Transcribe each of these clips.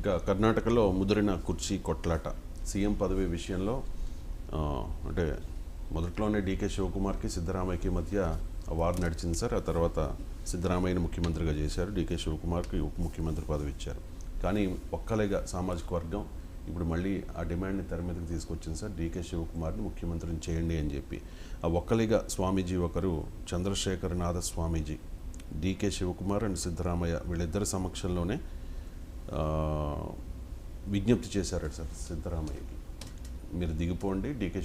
ఇక కర్ణాటకలో ముదిరిన కుర్చీ కొట్లాట సీఎం పదవి విషయంలో అంటే మొదట్లోనే డీకే శివకుమార్కి సిద్ధరామయ్యకి మధ్య వార్ నడిచింది సార్. ఆ తర్వాత సిద్ధరామయ్యని ముఖ్యమంత్రిగా చేశారు, డీకే శివకుమార్కి ఉప ముఖ్యమంత్రి పదవి ఇచ్చారు. కానీ ఒక్కలేగా సామాజిక వర్గం ఇప్పుడు మళ్ళీ ఆ డిమాండ్ని తెర మీదకి తీసుకొచ్చింది సార్. డీకే శివకుమార్ని ముఖ్యమంత్రిని చేయండి అని చెప్పి ఆ ఒక్కలిగా స్వామీజీ ఒకరు చంద్రశేఖరనాథ స్వామీజీ, డీకే శివకుమార్ అండ్ సిద్ధరామయ్య వీళ్ళిద్దరి సమక్షంలోనే విజ్ఞప్తి చేశారట సార్ సిద్ధరామయ్యకి, మీరు దిగిపోండి, డీకే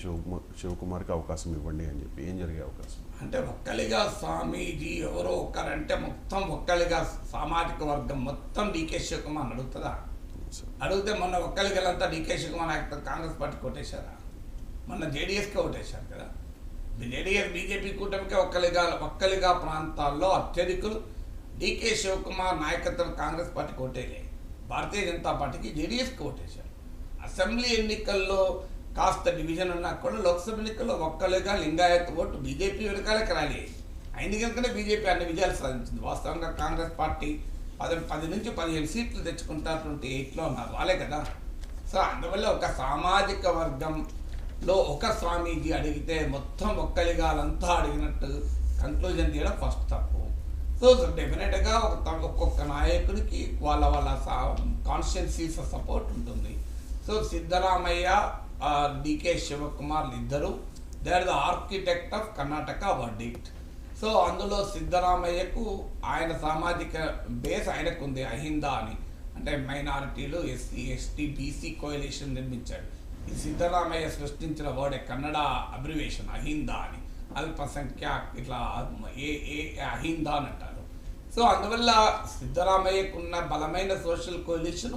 శివకుమార్కి అవకాశం ఇవ్వండి అని చెప్పి. ఏం జరిగే అవకాశం అంటే ఒక్కలిగా స్వామీజీ ఎవరో ఒకరంటే మొత్తం ఒక్కలిగా సామాజిక వర్గం మొత్తం డీకే శివకుమార్ అడుగుతుందా? అడిగితే మొన్న ఒక్కలిగలంతా డీకే శివకుమార్ కాంగ్రెస్ పార్టీ కొట్టేశారా? మొన్న జేడీఎస్కి కొట్టేశారు కదా. జేడీఎస్ బీజేపీ కూటమికి ఒక్కలిగా ప్రాంతాల్లో అత్యధికులు డీకే శివకుమార్ నాయకత్వం కాంగ్రెస్ పార్టీ కొట్టేలే, భారతీయ జనతా పార్టీకి జేడీఎస్కి ఓటేశారు. అసెంబ్లీ ఎన్నికల్లో కాస్త డివిజన్ ఉన్నా కూడా లోక్సభ ఎన్నికల్లో ఒక్కలేగా లింగాయత్ ఓటు బీజేపీ వెనకాలకి ర్యాలీ అయింది కనుకనే బీజేపీ అన్ని విజయాలు సాధించింది. వాస్తవంగా కాంగ్రెస్ పార్టీ 10 నుంచి 15 సీట్లు తెచ్చుకుంటారు, 28లో ఉన్నారు, వాళ్ళే కదా. సో అందువల్ల ఒక సామాజిక వర్గంలో ఒక స్వామీజీ అడిగితే మొత్తం ఒక్కలిగాలంతా అడిగినట్టు కంక్లూజన్ తీయడం ఫస్ట్ తప్పు. సో డెఫినెట్గా ఒక్కొక్క నాయకుడికి వాళ్ళ కాన్స్టిట్యున్సీస్ సపోర్ట్ ఉంటుంది. సో సిద్ధరామయ్య, డీకే శివకుమార్ ఇద్దరు they are the architect of Karnataka verdict. So అందులో సిద్ధరామయ్యకు ఆయన సామాజిక బేస్ ఆయనకు ఉంది, అహిందా అని, అంటే మైనారిటీలు, ఎస్సీ ఎస్టీ బీసీ కోయలేషన్ నిర్మించాడు. ఈ సిద్ధరామయ్య సృష్టించిన వర్డ్ కన్నడ అబ్రివేషన్ అహిందా అని, అల్పసంఖ్య ఇట్లా అహిందా అని అంటారు. సో అందువల్ల సిద్ధరామయ్యకున్న బలమైన సోషల్ కోalition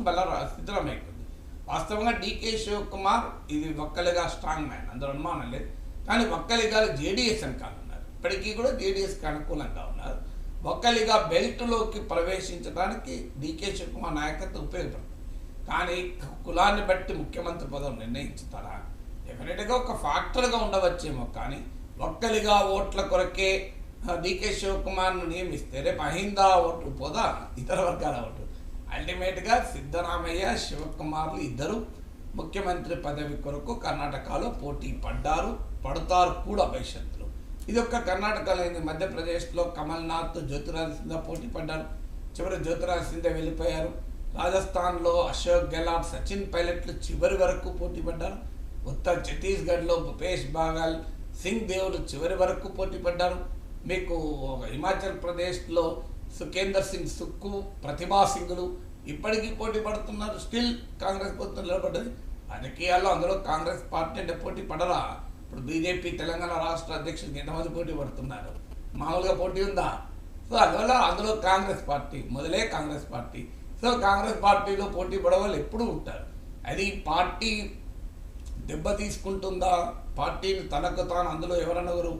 సిద్ధరామయ్యకు ఉంది. వాస్తవంగా డీకే శివకుమార్ ఇది ఒక్కలిగా స్ట్రాంగ్ మ్యాన్, అందులో అనుమానం లేదు. కానీ ఒక్కలిగా జేడీఎస్ వెనకాల ఉన్నారు, ఇప్పటికీ కూడా జేడీఎస్కి అనుకూలంగా ఉన్నారు. ఒక్కలిగా బెల్ట్లోకి ప్రవేశించడానికి డీకే శివకుమార్ నాయకత్వం ఉపయోగపడుతుంది. కానీ కులాన్ని బట్టి ముఖ్యమంత్రి పదవి నిర్ణయించుతారా? డెఫినెట్గా ఒక ఫ్యాక్టర్గా ఉండవచ్చేమో, కానీ ఒక్కలిగా ఓట్ల కొరకే డీకే శివకుమార్ను నియమిస్తే రేపు అహిందా ఓటు పోదా ఇతర వర్గాల ఓటు. అల్టిమేట్గా సిద్ధరామయ్య, శివకుమార్లు ఇద్దరు ముఖ్యమంత్రి పదవి కొరకు కర్ణాటకలో పోటీ పడతారు కూడా భవిష్యత్తులో. ఇది ఒక్క కర్ణాటకలో అయింది. మధ్యప్రదేశ్లో కమల్నాథ్, జ్యోతిరాదిత్య సింధియా పోటీ పడ్డారు, చివరి జ్యోతిరాదిత్య సింధియా వెళ్ళిపోయారు. రాజస్థాన్లో అశోక్ గెహ్లాట్, సచిన్ పైలట్లు చివరి వరకు పోటీ పడ్డారు. ఉత్తర ఛత్తీస్గఢ్లో భూపేష్ బాగల్, సింగ్ దేవులు చివరి వరకు పోటీ పడ్డారు. మీకు హిమాచల్ ప్రదేశ్లో సుఖేందర్ సింగ్ సుక్కు, ప్రతిభా సింగ్లు ఇప్పటికీ పోటీ పడుతున్నారు. స్టిల్ కాంగ్రెస్ ప్రభుత్వం నిలబడ్డది. రాజకీయాల్లో అందులో కాంగ్రెస్ పార్టీ అంటే పోటీ పడరా? ఇప్పుడు బీజేపీ తెలంగాణ రాష్ట్ర అధ్యక్షుడికి ఎంతమంది పోటీ పడుతున్నారు? మామూలుగా పోటీ ఉందా? సో అందువల్ల అందులో కాంగ్రెస్ పార్టీ మొదలే కాంగ్రెస్ పార్టీ. సో కాంగ్రెస్ పార్టీలో పోటీ పడే వాళ్ళు ఎప్పుడూ ఉంటారు. అది పార్టీ దెబ్బ తీసుకుంటుందా, పార్టీని తనకు తాను అందులో ఎవరనెవరు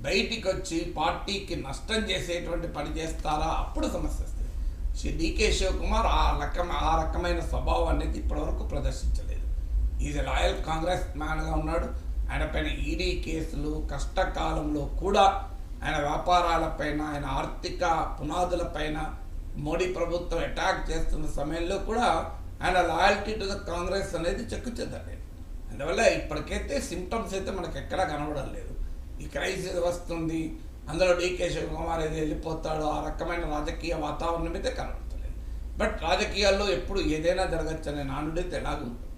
బయటికి వచ్చి పార్టీకి నష్టం చేసేటువంటి పని చేస్తారా? అప్పుడు సమస్య వస్తుంది. డీకే శివకుమార్ ఆ రకమైన స్వభావం అనేది ఇప్పటివరకు ప్రదర్శించలేదు. ఈజ్ లాయల్ కాంగ్రెస్ మ్యాన్గా ఉన్నాడు. ఆయన పైన ఈడీ కేసులు, కష్టకాలంలో కూడా ఆయన వ్యాపారాలపైన, ఆయన ఆర్థిక పునాదులపైన మోడీ ప్రభుత్వం అటాక్ చేస్తున్న సమయంలో కూడా ఆయన లాయల్టీ టు ద కాంగ్రెస్ అనేది చెక్కుచెదలేదు. అందువల్ల ఇప్పటికైతే సిమ్టమ్స్ అయితే మనకు ఎక్కడా కనబడం లేదు. ఈ క్రైసిస్ వస్తుంది, అందులో డీకే శివకుమార్ ఏది వెళ్ళిపోతాడో ఆ రకమైన రాజకీయ వాతావరణం అయితే కనబడతలేదు. బట్ రాజకీయాల్లో ఎప్పుడు ఏదైనా జరగచ్చు అనే నానుడైతే ఎలాగుంటుంది.